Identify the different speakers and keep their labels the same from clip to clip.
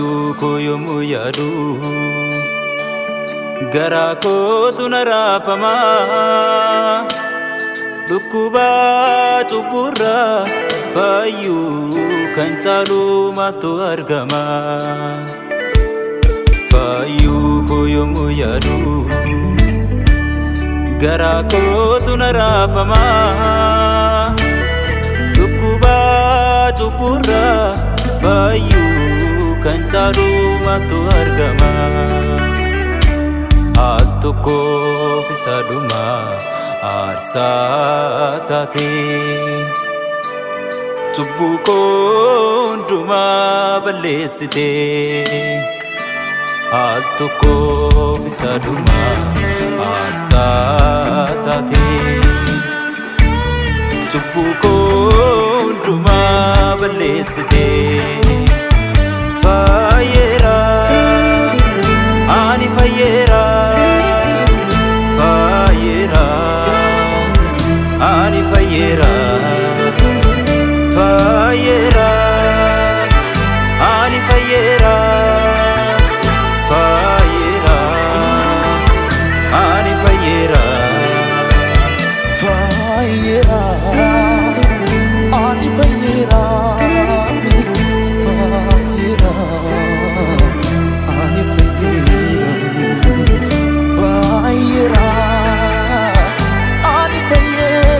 Speaker 1: Fayyuko yommuu yaadu garaa kootu na raafama. Dhukkuba cubburraa fayyuu kan caalu maaltu argama. Fayyuko yommuu yaadu garaa kootu na raafama. Dhukkuba cubburraa fayyuu kan caalu maaltu argama. Al tokkoof isa dhumaa aarsaa taatee cubbuu koo hundumaa balleessitee. Al tokkoof isa dhumaa aarsaa taatee cubbuu koo hundumaa balleessitee. Fayyeera ani fayyeera. Fayyeera ani fayyeera. Fayyeera ani fayyeera. Fayyeera ani fayyeera.
Speaker 2: Fayyeera ani fayyeera. Fayyeera ani fayyeera. Fayyeera ani fayyeera.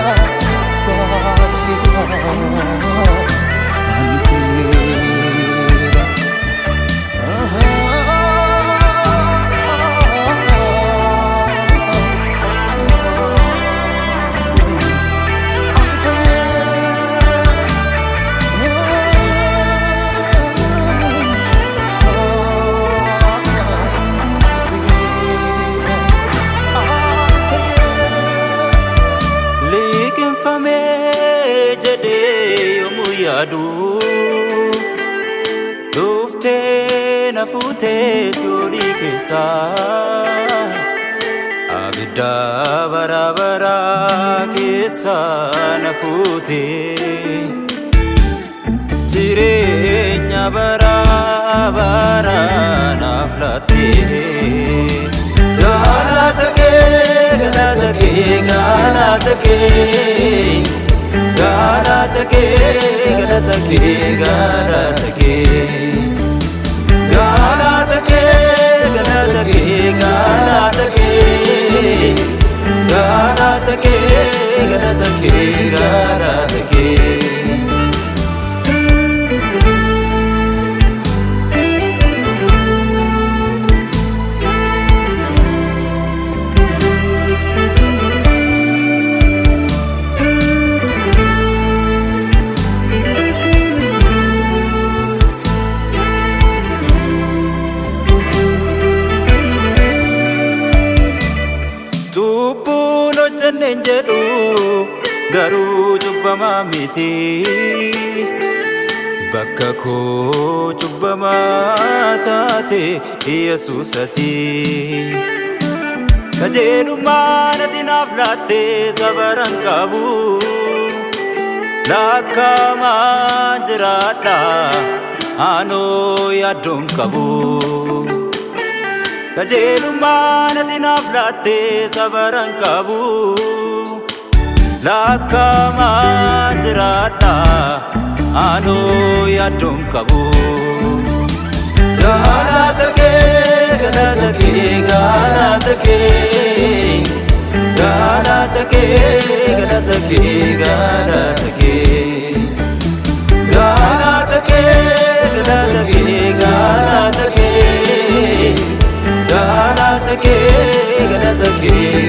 Speaker 2: Fayyeera ani fayyeera.
Speaker 1: Liqinfamee jedhee yommuu yaadu dhuftee na fuutee Si'oolii keessaa. Abidda bara baraa keessaa na fuutee jireenya bara baraa naaf laattee. Galata kee galata kee galata kee. Galata kee galata kee galata kee. Galata kee galata kee galata kee. Galata kee galata kee galata kee. Cubbuun hojjanneen jedhu garuu cubbamaa miti. Bakka koo cubbamaa taate Yesuusati. Qajeelummaan ati naaf laattee sabaran qabu. Lakkaa'amaan jiraadha anoo yaaddoon qabu. Qajeelummaan ati naaf laattee sabaran qabu. Lakkaa'amaan jiraadha anoo yaaddoon qabu. Galata kee galata kee galata kee. Galata kee galata kee galata kee. Galata kee galata kee galata kee. Galata kee galata kee